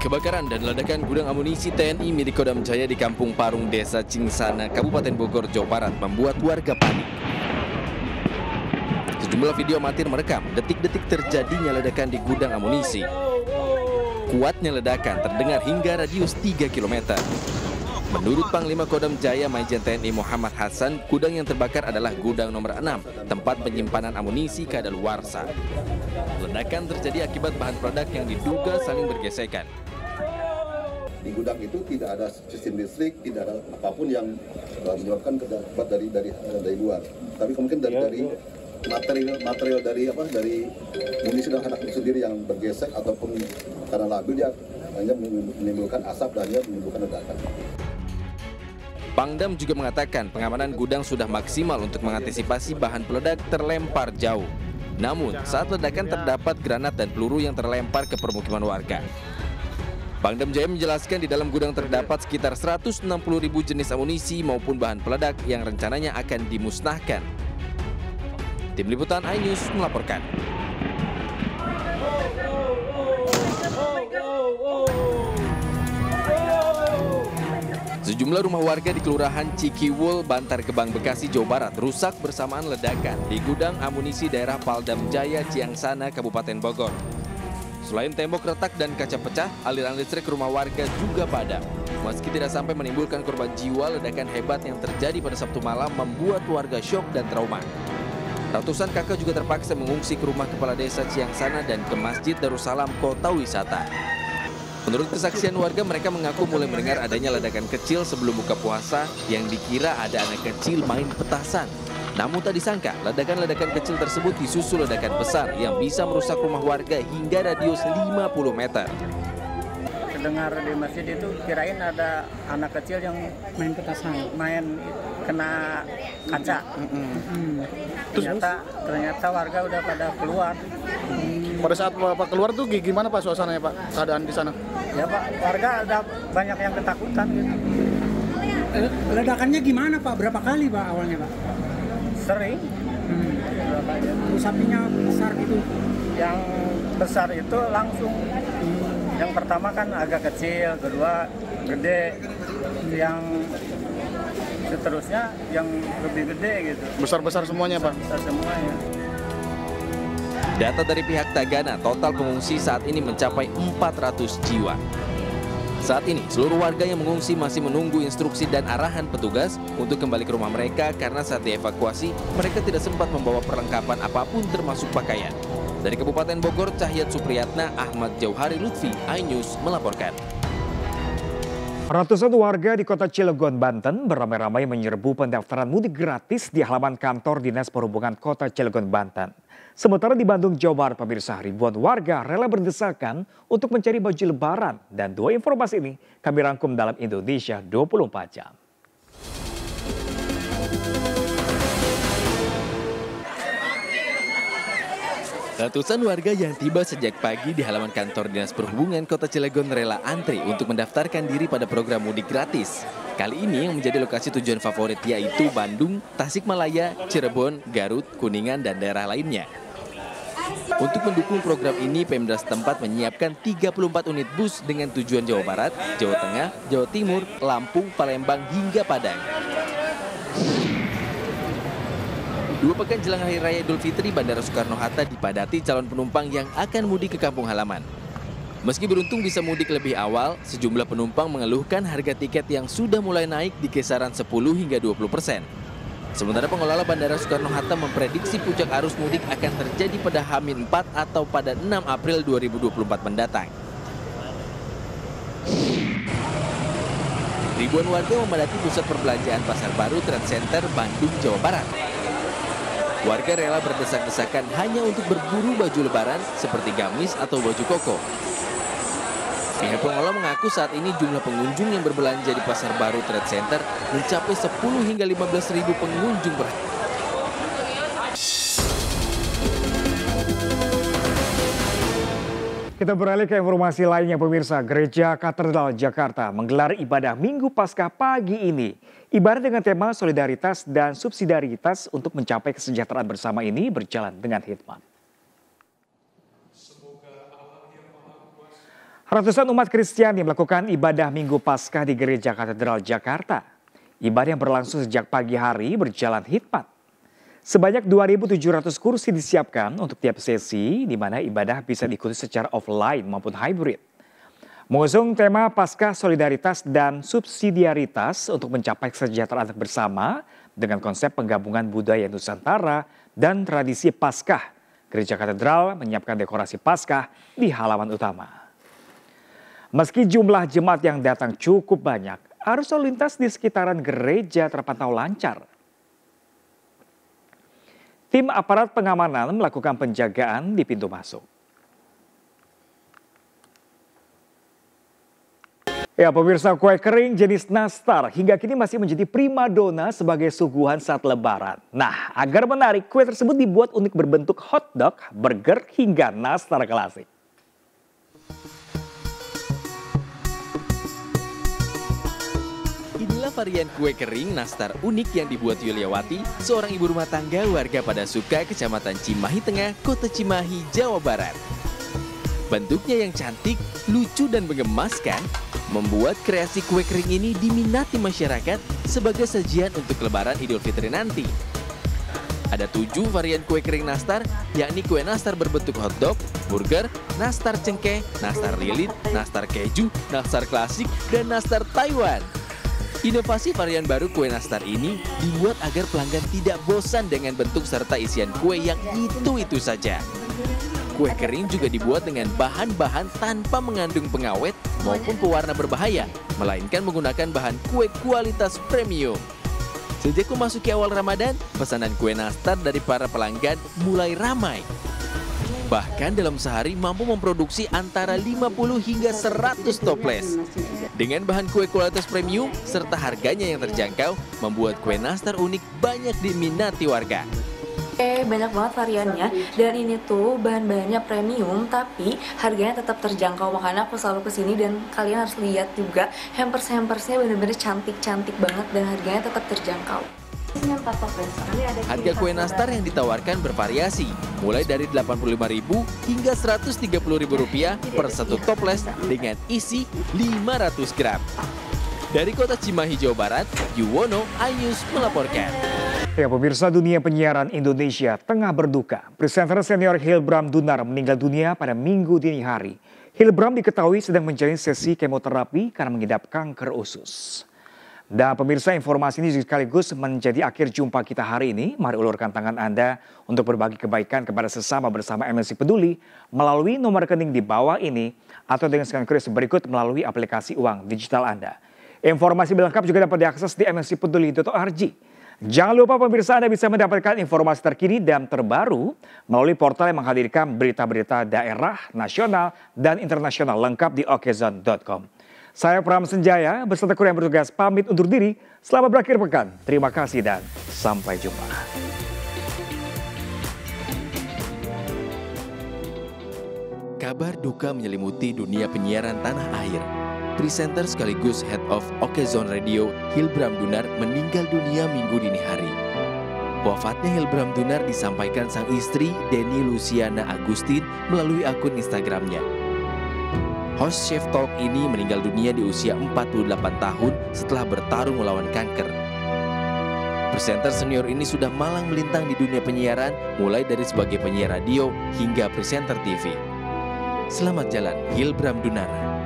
Kebakaran dan ledakan gudang amunisi TNI milik Kodam Jaya di Kampung Parung, Desa Cingsana, Kabupaten Bogor, Jawa Barat membuat warga panik. Sejumlah video amatir merekam detik-detik terjadinya ledakan di gudang amunisi. Kuatnya ledakan terdengar hingga radius 3 km. Menurut Panglima Kodam Jaya Majen TNI Muhammad Hasan, gudang yang terbakar adalah gudang nomor 6, tempat penyimpanan amunisi kadaluarsa. Ledakan terjadi akibat bahan peledak yang diduga saling bergesekan. Di gudang itu tidak ada sistem listrik, tidak ada apapun yang menyebabkan kedapat dari luar. Tapi mungkin dari material dari munisi dan anak sendiri yang bergesek ataupun karena labil dia hanya menimbulkan asap dan menimbulkan ledakan. Pangdam juga mengatakan pengamanan gudang sudah maksimal untuk mengantisipasi bahan peledak terlempar jauh. Namun, saat ledakan terdapat granat dan peluru yang terlempar ke permukiman warga. Pangdam Jaya menjelaskan di dalam gudang terdapat sekitar 160.000 jenis amunisi maupun bahan peledak yang rencananya akan dimusnahkan. Tim Liputan iNews melaporkan. Sejumlah rumah warga di Kelurahan Cikiwul, Bantar Gebang, Bekasi, Jawa Barat rusak bersamaan ledakan di gudang amunisi daerah Paldam Jaya, Ciangsana, Kabupaten Bogor. Selain tembok retak dan kaca pecah, aliran listrik rumah warga juga padam. Meski tidak sampai menimbulkan korban jiwa, ledakan hebat yang terjadi pada Sabtu malam membuat warga syok dan trauma. Ratusan kakak juga terpaksa mengungsi ke rumah kepala desa Ciangsana dan ke Masjid Darussalam Kota Wisata. Menurut kesaksian warga, mereka mengaku mulai mendengar adanya ledakan kecil sebelum buka puasa yang dikira ada anak kecil main petasan. Namun tak disangka, ledakan-ledakan kecil tersebut disusul ledakan besar yang bisa merusak rumah warga hingga radius 50 meter. Dengar di masjid itu kirain ada anak kecil yang main petasan, main kena kaca. Ternyata warga udah pada keluar. Pada saat Bapak keluar tuh gimana Pak suasananya Pak, keadaan di sana? Ya Pak, warga ada banyak yang ketakutan gitu. Ledakannya gimana Pak? Berapa kali Pak awalnya Pak? Sering. Sapinya besar gitu? Yang besar itu langsung. Yang pertama kan agak kecil, kedua gede, yang seterusnya yang lebih gede gitu. Besar-besar semuanya Pak? Besar semuanya. Data dari pihak Tagana, total pengungsi saat ini mencapai 400 jiwa. Saat ini, seluruh warga yang mengungsi masih menunggu instruksi dan arahan petugas untuk kembali ke rumah mereka karena saat dievakuasi, mereka tidak sempat membawa perlengkapan apapun termasuk pakaian. Dari Kabupaten Bogor, Cahyat Supriyatna, Ahmad Jauhari Lutfi, iNews melaporkan. Ratusan warga di kota Cilegon, Banten beramai-ramai menyerbu pendaftaran mudik gratis di halaman kantor Dinas Perhubungan Kota Cilegon, Banten. Sementara di Bandung, Jawa Barat, pemirsa, ribuan warga rela berdesakan untuk mencari baju lebaran. Dan dua informasi ini kami rangkum dalam Indonesia 24 jam. Ratusan warga yang tiba sejak pagi di halaman kantor Dinas Perhubungan Kota Cilegon rela antri untuk mendaftarkan diri pada program mudik gratis. Kali ini yang menjadi lokasi tujuan favorit yaitu Bandung, Tasikmalaya, Cirebon, Garut, Kuningan, dan daerah lainnya. Untuk mendukung program ini, Pemda setempat menyiapkan 34 unit bus dengan tujuan Jawa Barat, Jawa Tengah, Jawa Timur, Lampung, Palembang, hingga Padang. 2 pekan jelang Hari Raya Idul Fitri, Bandara Soekarno-Hatta dipadati calon penumpang yang akan mudik ke kampung halaman. Meski beruntung bisa mudik lebih awal, sejumlah penumpang mengeluhkan harga tiket yang sudah mulai naik di kisaran 10 hingga 20%. Sementara pengelola Bandara Soekarno-Hatta memprediksi puncak arus mudik akan terjadi pada H-4 atau pada 6 April 2024 mendatang. Ribuan warga memadati pusat perbelanjaan Pasar Baru Trade Center, Bandung, Jawa Barat. Warga rela berdesak-desakan hanya untuk berburu baju lebaran seperti gamis atau baju koko. Pihak pengelola mengaku saat ini jumlah pengunjung yang berbelanja di Pasar Baru Trade Center mencapai 10 hingga 15.000 pengunjung per hari. Kita beralih ke informasi lainnya pemirsa. Gereja Katedral Jakarta menggelar ibadah Minggu Paskah pagi ini. Ibadah dengan tema solidaritas dan subsidiaritas untuk mencapai kesejahteraan bersama ini berjalan dengan hikmat. Ratusan umat Kristiani melakukan ibadah Minggu Paskah di Gereja Katedral Jakarta. Ibadah yang berlangsung sejak pagi hari berjalan hikmat. Sebanyak 2.700 kursi disiapkan untuk tiap sesi, di mana ibadah bisa diikuti secara offline maupun hybrid. Mengusung tema Paskah Solidaritas dan Subsidiaritas untuk mencapai kesejahteraan bersama dengan konsep penggabungan budaya Nusantara dan tradisi Paskah, Gereja Katedral menyiapkan dekorasi Paskah di halaman utama. Meski jumlah jemaat yang datang cukup banyak, arus lalu lintas di sekitaran gereja terpantau lancar. Tim aparat pengamanan melakukan penjagaan di pintu masuk. Ya, pemirsa, kue kering jenis nastar hingga kini masih menjadi primadona sebagai suguhan saat Lebaran. Nah, agar menarik, kue tersebut dibuat unik berbentuk hotdog, burger, hingga nastar klasik. Inilah varian kue kering nastar unik yang dibuat Yuliawati, seorang ibu rumah tangga warga pada Suka, Kecamatan Cimahi Tengah, Kota Cimahi, Jawa Barat. Bentuknya yang cantik, lucu dan menggemaskan, membuat kreasi kue kering ini diminati masyarakat sebagai sajian untuk Lebaran Idul Fitri nanti. Ada 7 varian kue kering nastar, yakni kue nastar berbentuk hotdog, burger, nastar cengkeh, nastar lilit, nastar keju, nastar klasik, dan nastar Taiwan. Inovasi varian baru kue nastar ini dibuat agar pelanggan tidak bosan dengan bentuk serta isian kue yang itu-itu saja. Kue kering juga dibuat dengan bahan-bahan tanpa mengandung pengawet maupun pewarna berbahaya, melainkan menggunakan bahan kue kualitas premium. Sejak memasuki awal Ramadan, pesanan kue nastar dari para pelanggan mulai ramai. Bahkan dalam sehari mampu memproduksi antara 50 hingga 100 toples. Dengan bahan kue kualitas premium serta harganya yang terjangkau, membuat kue nastar unik banyak diminati warga. Banyak banget variannya, dan ini tuh bahan-bahannya premium tapi harganya tetap terjangkau, makanya aku selalu kesini dan kalian harus lihat juga hampers-hampersnya bener-bener cantik-cantik banget dan harganya tetap terjangkau. Harga kue nastar yang ditawarkan bervariasi, mulai dari Rp85.000 hingga Rp130.000 per satu toples dengan isi 500 gram. Dari Kota Cimahi, Jawa Barat, Yuwono, iNews melaporkan. Ya, pemirsa, dunia penyiaran Indonesia tengah berduka. Presenter senior Hilbram Dunar meninggal dunia pada Minggu dini hari. Hilbram diketahui sedang menjalani sesi kemoterapi karena mengidap kanker usus. Dan pemirsa, informasi ini sekaligus menjadi akhir jumpa kita hari ini. Mari ulurkan tangan Anda untuk berbagi kebaikan kepada sesama bersama MNC Peduli melalui nomor rekening di bawah ini atau dengan scan QR berikut melalui aplikasi uang digital Anda. Informasi lengkap juga dapat diakses di mncpeduli.org. Jangan lupa pemirsa, Anda bisa mendapatkan informasi terkini dan terbaru melalui portal yang menghadirkan berita-berita daerah, nasional, dan internasional lengkap di okezone.com. Saya Pram Senjaya beserta kru yang bertugas pamit undur diri. Selamat berakhir pekan. Terima kasih dan sampai jumpa. Kabar duka menyelimuti dunia penyiaran tanah air. Presenter sekaligus Head of Okezone Radio, Hilbram Dunar meninggal dunia Minggu dini hari. Wafatnya Hilbram Dunar disampaikan sang istri Denny Luciana Agustin melalui akun Instagramnya. Host Chef Talk ini meninggal dunia di usia 48 tahun setelah bertarung melawan kanker. Presenter senior ini sudah malang melintang di dunia penyiaran, mulai dari sebagai penyiar radio hingga presenter TV. Selamat jalan, Hilbram Dunar.